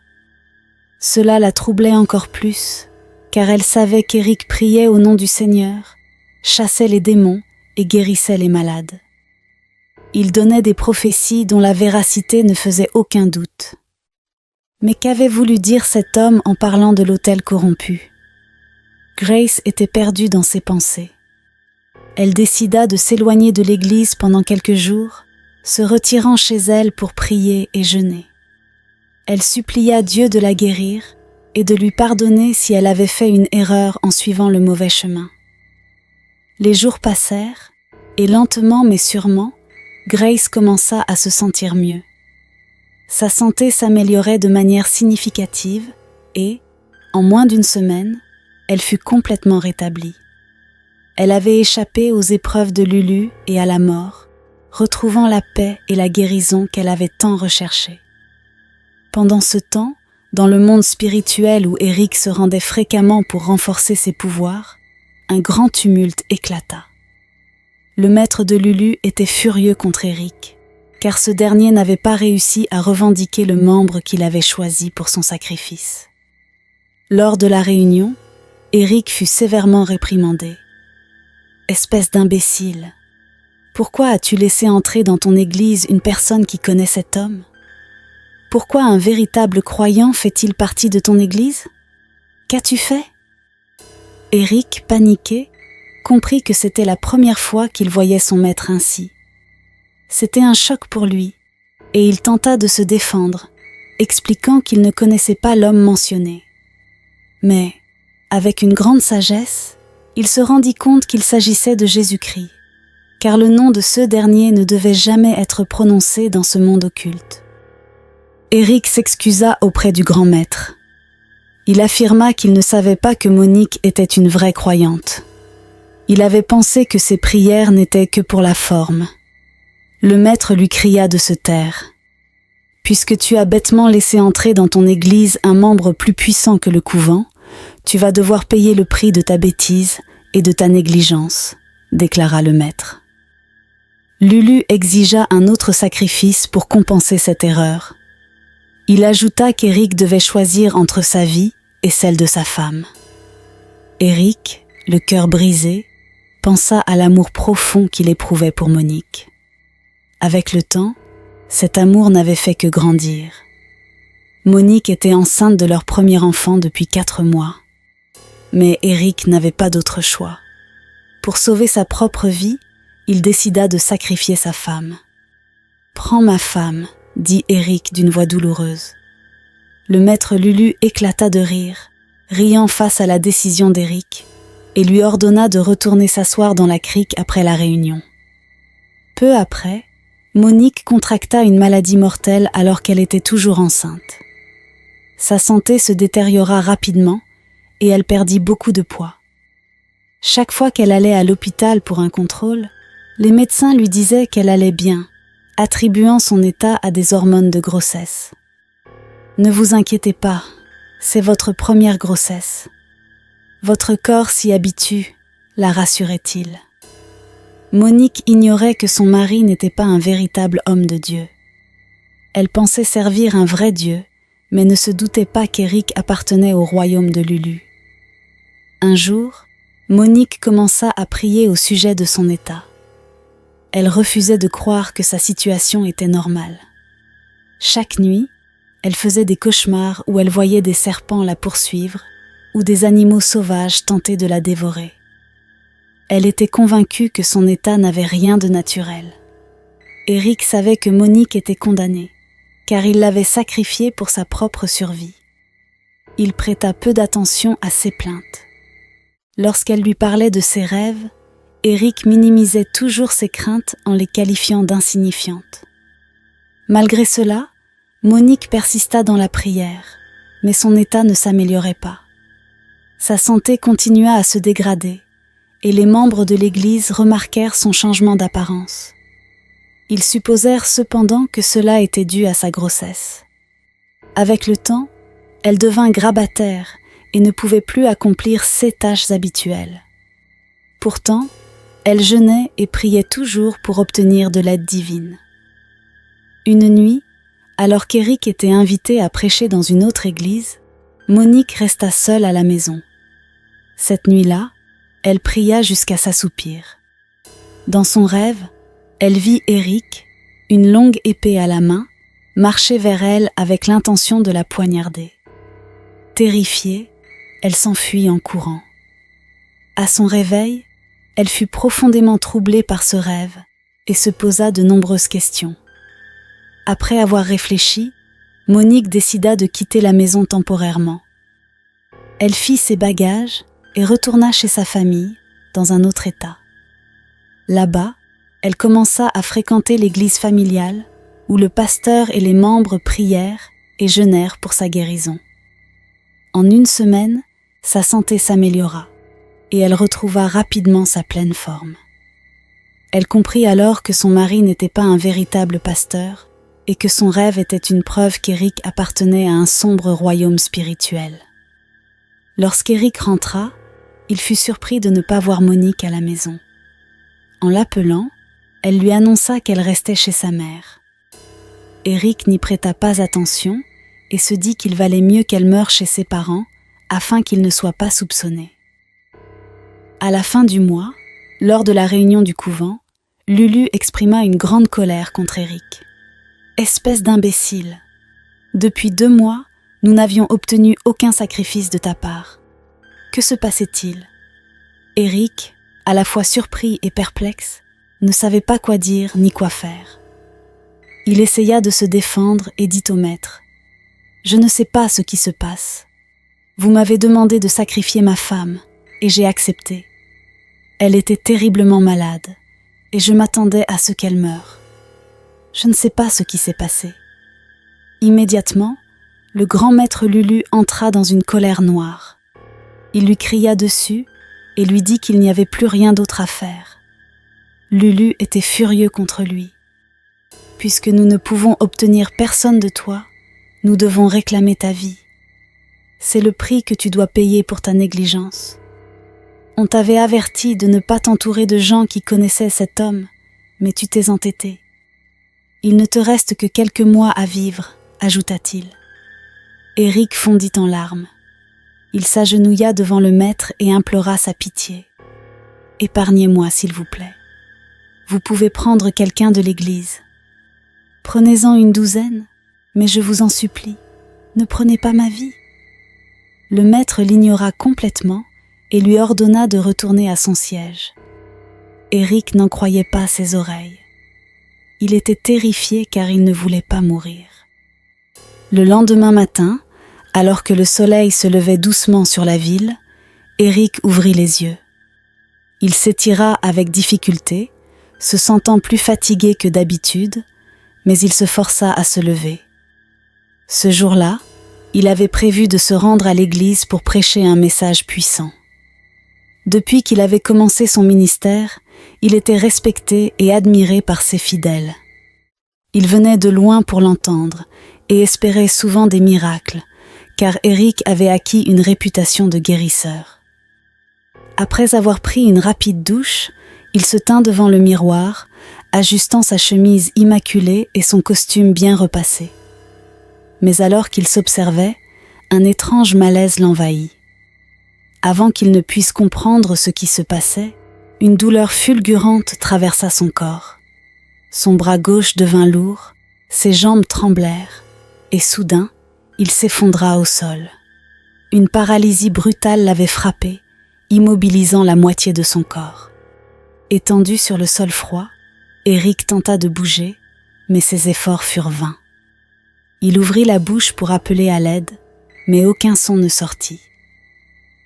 Cela la troublait encore plus, car elle savait qu'Éric priait au nom du Seigneur, chassait les démons et guérissait les malades. Il donnait des prophéties dont la véracité ne faisait aucun doute. Mais qu'avait voulu dire cet homme en parlant de l'autel corrompu? Grace était perdue dans ses pensées. Elle décida de s'éloigner de l'église pendant quelques jours, se retirant chez elle pour prier et jeûner. Elle supplia Dieu de la guérir et de lui pardonner si elle avait fait une erreur en suivant le mauvais chemin. Les jours passèrent, et lentement mais sûrement, Grace commença à se sentir mieux. Sa santé s'améliorait de manière significative et, en moins d'une semaine, elle fut complètement rétablie. Elle avait échappé aux épreuves de Lulu et à la mort, retrouvant la paix et la guérison qu'elle avait tant recherchées. Pendant ce temps, dans le monde spirituel où Éric se rendait fréquemment pour renforcer ses pouvoirs, un grand tumulte éclata. Le maître de Lulu était furieux contre Éric, car ce dernier n'avait pas réussi à revendiquer le membre qu'il avait choisi pour son sacrifice. Lors de la réunion, Éric fut sévèrement réprimandé. « Espèce d'imbécile, pourquoi as-tu laissé entrer dans ton église une personne qui connaît cet homme? Pourquoi un véritable croyant fait-il partie de ton église? Qu'as-tu fait » Éric, paniqué, comprit que c'était la première fois qu'il voyait son maître ainsi. C'était un choc pour lui, et il tenta de se défendre, expliquant qu'il ne connaissait pas l'homme mentionné. Mais, avec une grande sagesse, il se rendit compte qu'il s'agissait de Jésus-Christ, car le nom de ce dernier ne devait jamais être prononcé dans ce monde occulte. Éric s'excusa auprès du grand maître. Il affirma qu'il ne savait pas que Monique était une vraie croyante. Il avait pensé que ses prières n'étaient que pour la forme. Le maître lui cria de se taire. « Puisque tu as bêtement laissé entrer dans ton église un membre plus puissant que le couvent, tu vas devoir payer le prix de ta bêtise et de ta négligence, » déclara le maître. Lulu exigea un autre sacrifice pour compenser cette erreur. Il ajouta qu'Éric devait choisir entre sa vie et celle de sa femme. Éric, le cœur brisé, pensa à l'amour profond qu'il éprouvait pour Monique. Avec le temps, cet amour n'avait fait que grandir. Monique était enceinte de leur premier enfant depuis 4 mois. Mais Éric n'avait pas d'autre choix. Pour sauver sa propre vie, il décida de sacrifier sa femme. « Prends ma femme », dit Éric d'une voix douloureuse. Le maître Lulu éclata de rire, riant face à la décision d'Éric, et lui ordonna de retourner s'asseoir dans la crique après la réunion. Peu après, Monique contracta une maladie mortelle alors qu'elle était toujours enceinte. Sa santé se détériora rapidement et elle perdit beaucoup de poids. Chaque fois qu'elle allait à l'hôpital pour un contrôle, les médecins lui disaient qu'elle allait bien, attribuant son état à des hormones de grossesse. « Ne vous inquiétez pas, c'est votre première grossesse. Votre corps s'y habitue, » la rassurait-il. Monique ignorait que son mari n'était pas un véritable homme de Dieu. Elle pensait servir un vrai Dieu, mais ne se doutait pas qu'Éric appartenait au royaume de Lulu. Un jour, Monique commença à prier au sujet de son état. Elle refusait de croire que sa situation était normale. Chaque nuit, elle faisait des cauchemars où elle voyait des serpents la poursuivre ou des animaux sauvages tenter de la dévorer. Elle était convaincue que son état n'avait rien de naturel. Éric savait que Monique était condamnée, car il l'avait sacrifiée pour sa propre survie. Il prêta peu d'attention à ses plaintes. Lorsqu'elle lui parlait de ses rêves, Éric minimisait toujours ses craintes en les qualifiant d'insignifiantes. Malgré cela, Monique persista dans la prière, mais son état ne s'améliorait pas. Sa santé continua à se dégrader, et les membres de l'Église remarquèrent son changement d'apparence. Ils supposèrent cependant que cela était dû à sa grossesse. Avec le temps, elle devint grabataire et ne pouvait plus accomplir ses tâches habituelles. Pourtant, elle jeûnait et priait toujours pour obtenir de l'aide divine. Une nuit, alors qu'Éric était invité à prêcher dans une autre église, Monique resta seule à la maison. Cette nuit-là, elle pria jusqu'à s'assoupir. Dans son rêve, elle vit Eric, une longue épée à la main, marcher vers elle avec l'intention de la poignarder. Terrifiée, elle s'enfuit en courant. À son réveil, elle fut profondément troublée par ce rêve et se posa de nombreuses questions. Après avoir réfléchi, Monique décida de quitter la maison temporairement. Elle fit ses bagages et retourna chez sa famille, dans un autre état. Là-bas, elle commença à fréquenter l'église familiale, où le pasteur et les membres prièrent et jeûnèrent pour sa guérison. En une semaine, sa santé s'améliora, et elle retrouva rapidement sa pleine forme. Elle comprit alors que son mari n'était pas un véritable pasteur, et que son rêve était une preuve qu'Éric appartenait à un sombre royaume spirituel. Lorsqu'Éric rentra, il fut surpris de ne pas voir Monique à la maison. En l'appelant, elle lui annonça qu'elle restait chez sa mère. Éric n'y prêta pas attention et se dit qu'il valait mieux qu'elle meure chez ses parents afin qu'il ne soit pas soupçonné. À la fin du mois, lors de la réunion du couvent, Lulu exprima une grande colère contre Éric. « Espèce d'imbécile! Depuis 2 mois, nous n'avions obtenu aucun sacrifice de ta part. Que se passait-il » Éric, à la fois surpris et perplexe, ne savait pas quoi dire ni quoi faire. Il essaya de se défendre et dit au maître : « Je ne sais pas ce qui se passe. Vous m'avez demandé de sacrifier ma femme, et j'ai accepté. Elle était terriblement malade, et je m'attendais à ce qu'elle meure. Je ne sais pas ce qui s'est passé. » Immédiatement, le grand maître Lulu entra dans une colère noire. Il lui cria dessus et lui dit qu'il n'y avait plus rien d'autre à faire. Lulu était furieux contre lui. « Puisque nous ne pouvons obtenir personne de toi, nous devons réclamer ta vie. C'est le prix que tu dois payer pour ta négligence. On t'avait averti de ne pas t'entourer de gens qui connaissaient cet homme, mais tu t'es entêté. Il ne te reste que quelques mois à vivre, ajouta-t-il. Éric fondit en larmes. Il s'agenouilla devant le maître et implora sa pitié. « Épargnez-moi, s'il vous plaît. Vous pouvez prendre quelqu'un de l'église. Prenez-en une 12, mais je vous en supplie, ne prenez pas ma vie. » Le maître l'ignora complètement et lui ordonna de retourner à son siège. Éric n'en croyait pas ses oreilles. Il était terrifié car il ne voulait pas mourir. Le lendemain matin, alors que le soleil se levait doucement sur la ville, Éric ouvrit les yeux. Il s'étira avec difficulté, se sentant plus fatigué que d'habitude, mais il se força à se lever. Ce jour-là, il avait prévu de se rendre à l'église pour prêcher un message puissant. Depuis qu'il avait commencé son ministère, il était respecté et admiré par ses fidèles. Ils venaient de loin pour l'entendre et espéraient souvent des miracles, car Éric avait acquis une réputation de guérisseur. Après avoir pris une rapide douche, il se tint devant le miroir, ajustant sa chemise immaculée et son costume bien repassé. Mais alors qu'il s'observait, un étrange malaise l'envahit. Avant qu'il ne puisse comprendre ce qui se passait, une douleur fulgurante traversa son corps. Son bras gauche devint lourd, ses jambes tremblèrent, et soudain, il s'effondra au sol. Une paralysie brutale l'avait frappé, immobilisant la moitié de son corps. Étendu sur le sol froid, Éric tenta de bouger, mais ses efforts furent vains. Il ouvrit la bouche pour appeler à l'aide, mais aucun son ne sortit.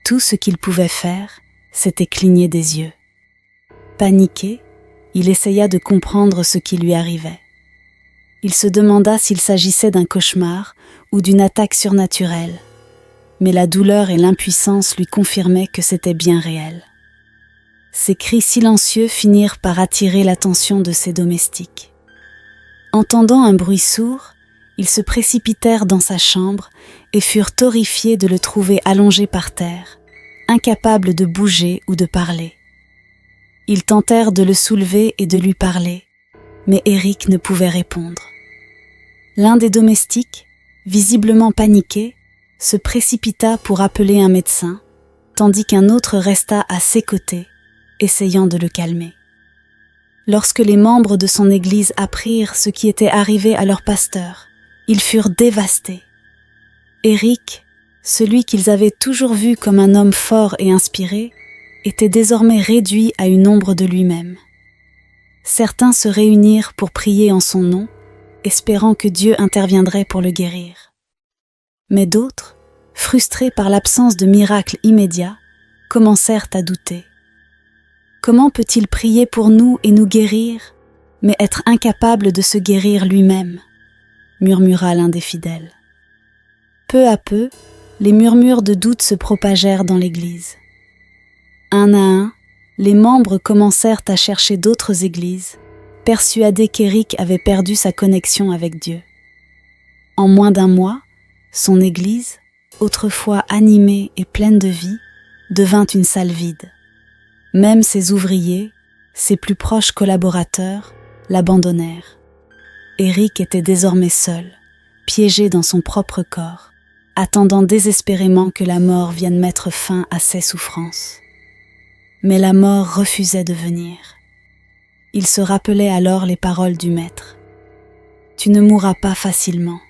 Tout ce qu'il pouvait faire, c'était cligner des yeux. Paniqué, il essaya de comprendre ce qui lui arrivait. Il se demanda s'il s'agissait d'un cauchemar ou d'une attaque surnaturelle, mais la douleur et l'impuissance lui confirmaient que c'était bien réel. Ses cris silencieux finirent par attirer l'attention de ses domestiques. Entendant un bruit sourd, ils se précipitèrent dans sa chambre et furent horrifiés de le trouver allongé par terre, incapable de bouger ou de parler. Ils tentèrent de le soulever et de lui parler, mais Éric ne pouvait répondre. L'un des domestiques, visiblement paniqué, se précipita pour appeler un médecin, tandis qu'un autre resta à ses côtés, essayant de le calmer. Lorsque les membres de son église apprirent ce qui était arrivé à leur pasteur, ils furent dévastés. Éric, celui qu'ils avaient toujours vu comme un homme fort et inspiré, était désormais réduit à une ombre de lui-même. Certains se réunirent pour prier en son nom, espérant que Dieu interviendrait pour le guérir. Mais d'autres, frustrés par l'absence de miracle immédiat, commencèrent à douter. Comment peut-il prier pour nous et nous guérir, mais être incapable de se guérir lui-même ? Murmura l'un des fidèles. Peu à peu, les murmures de doute se propagèrent dans l'Église. Un à un, les membres commencèrent à chercher d'autres églises, persuadés qu'Éric avait perdu sa connexion avec Dieu. En moins d'un mois, son église, autrefois animée et pleine de vie, devint une salle vide. Même ses ouvriers, ses plus proches collaborateurs, l'abandonnèrent. Éric était désormais seul, piégé dans son propre corps, attendant désespérément que la mort vienne mettre fin à ses souffrances. Mais la mort refusait de venir. Il se rappelait alors les paroles du Maître. « Tu ne mourras pas facilement.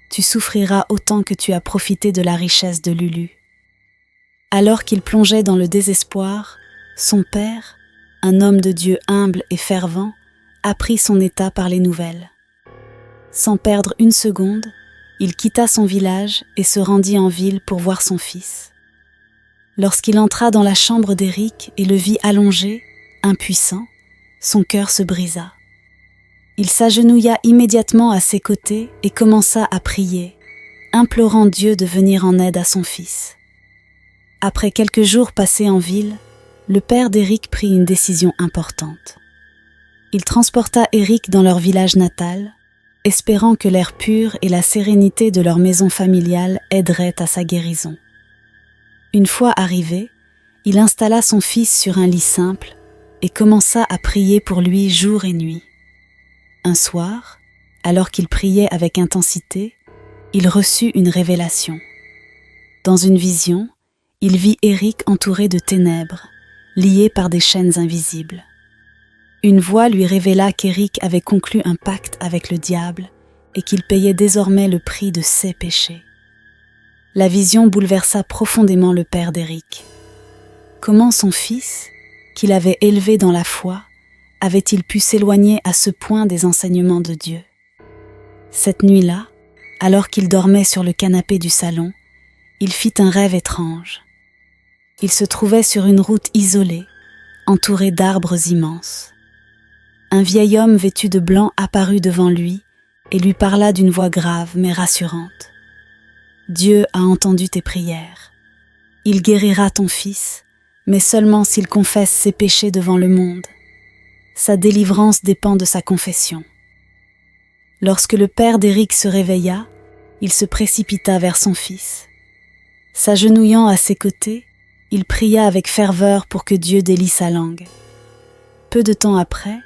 Tu souffriras autant que tu as profité de la richesse de Lulu. » Alors qu'il plongeait dans le désespoir, son père, un homme de Dieu humble et fervent, apprit son état par les nouvelles. Sans perdre une seconde, il quitta son village et se rendit en ville pour voir son fils. Lorsqu'il entra dans la chambre d'Éric et le vit allongé, impuissant, son cœur se brisa. Il s'agenouilla immédiatement à ses côtés et commença à prier, implorant Dieu de venir en aide à son fils. Après quelques jours passés en ville, le père d'Éric prit une décision importante. Il transporta Éric dans leur village natal, espérant que l'air pur et la sérénité de leur maison familiale aideraient à sa guérison. Une fois arrivé, il installa son fils sur un lit simple et commença à prier pour lui jour et nuit. Un soir, alors qu'il priait avec intensité, il reçut une révélation. Dans une vision, il vit Éric entouré de ténèbres, lié par des chaînes invisibles. Une voix lui révéla qu'Éric avait conclu un pacte avec le diable et qu'il payait désormais le prix de ses péchés. La vision bouleversa profondément le père d'Éric. Comment son fils, qu'il avait élevé dans la foi, avait-il pu s'éloigner à ce point des enseignements de Dieu ? Cette nuit-là, alors qu'il dormait sur le canapé du salon, il fit un rêve étrange. Il se trouvait sur une route isolée, entourée d'arbres immenses. Un vieil homme vêtu de blanc apparut devant lui et lui parla d'une voix grave mais rassurante. « Dieu a entendu tes prières. Il guérira ton fils, mais seulement s'il confesse ses péchés devant le monde. Sa délivrance dépend de sa confession. » Lorsque le père d'Éric se réveilla, il se précipita vers son fils. S'agenouillant à ses côtés, il pria avec ferveur pour que Dieu délie sa langue. Peu de temps après,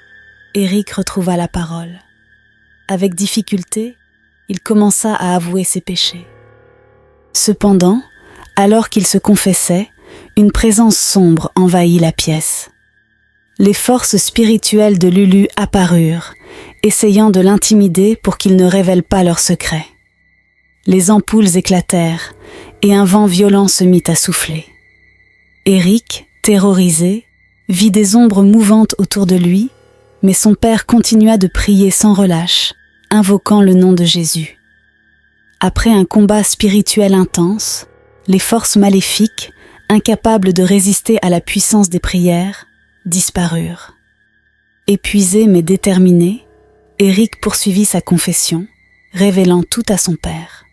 Éric retrouva la parole. Avec difficulté, il commença à avouer ses péchés. Cependant, alors qu'il se confessait, une présence sombre envahit la pièce. Les forces spirituelles de Lulu apparurent, essayant de l'intimider pour qu'il ne révèle pas leurs secrets. Les ampoules éclatèrent et un vent violent se mit à souffler. Éric, terrorisé, vit des ombres mouvantes autour de lui, mais son père continua de prier sans relâche, invoquant le nom de Jésus. Après un combat spirituel intense, les forces maléfiques, incapables de résister à la puissance des prières, disparurent. Épuisé mais déterminé, Éric poursuivit sa confession, révélant tout à son père.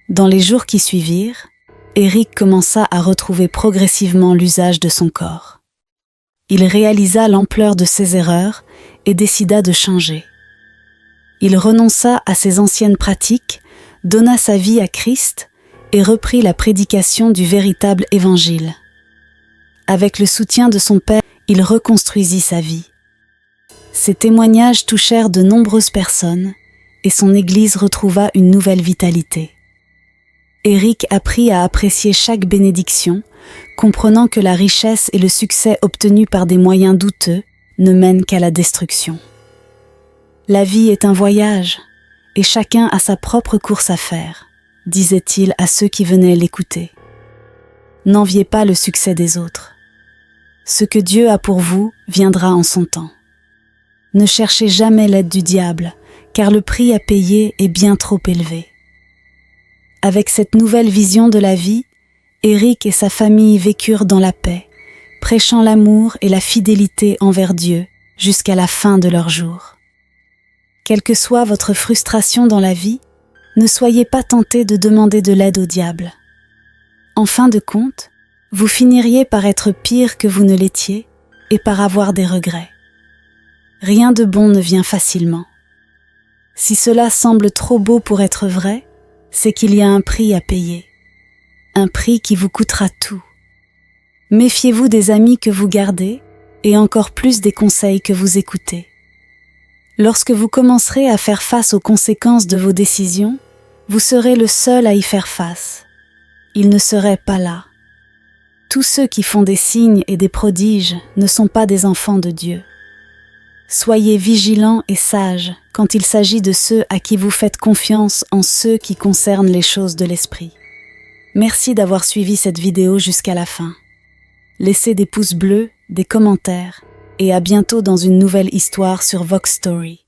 Dans les jours qui suivirent, Éric commença à retrouver progressivement l'usage de son corps. Il réalisa l'ampleur de ses erreurs et décida de changer. Il renonça à ses anciennes pratiques, donna sa vie à Christ et reprit la prédication du véritable évangile. Avec le soutien de son père, il reconstruisit sa vie. Ses témoignages touchèrent de nombreuses personnes et son Église retrouva une nouvelle vitalité. Éric apprit à apprécier chaque bénédiction, comprenant que la richesse et le succès obtenus par des moyens douteux ne mènent qu'à la destruction. La vie est un voyage, et chacun a sa propre course à faire, disait-il à ceux qui venaient l'écouter. N'enviez pas le succès des autres. Ce que Dieu a pour vous viendra en son temps. Ne cherchez jamais l'aide du diable, car le prix à payer est bien trop élevé. Avec cette nouvelle vision de la vie, Éric et sa famille vécurent dans la paix, prêchant l'amour et la fidélité envers Dieu jusqu'à la fin de leurs jours. Quelle que soit votre frustration dans la vie, ne soyez pas tentés de demander de l'aide au diable. En fin de compte, vous finiriez par être pire que vous ne l'étiez et par avoir des regrets. Rien de bon ne vient facilement. Si cela semble trop beau pour être vrai, c'est qu'il y a un prix à payer. Un prix qui vous coûtera tout. Méfiez-vous des amis que vous gardez et encore plus des conseils que vous écoutez. Lorsque vous commencerez à faire face aux conséquences de vos décisions, vous serez le seul à y faire face. Ils ne seraient pas là. Tous ceux qui font des signes et des prodiges ne sont pas des enfants de Dieu. Soyez vigilants et sages quand il s'agit de ceux à qui vous faites confiance en ceux qui concernent les choses de l'esprit. Merci d'avoir suivi cette vidéo jusqu'à la fin. Laissez des pouces bleus, des commentaires et à bientôt dans une nouvelle histoire sur Vox Story.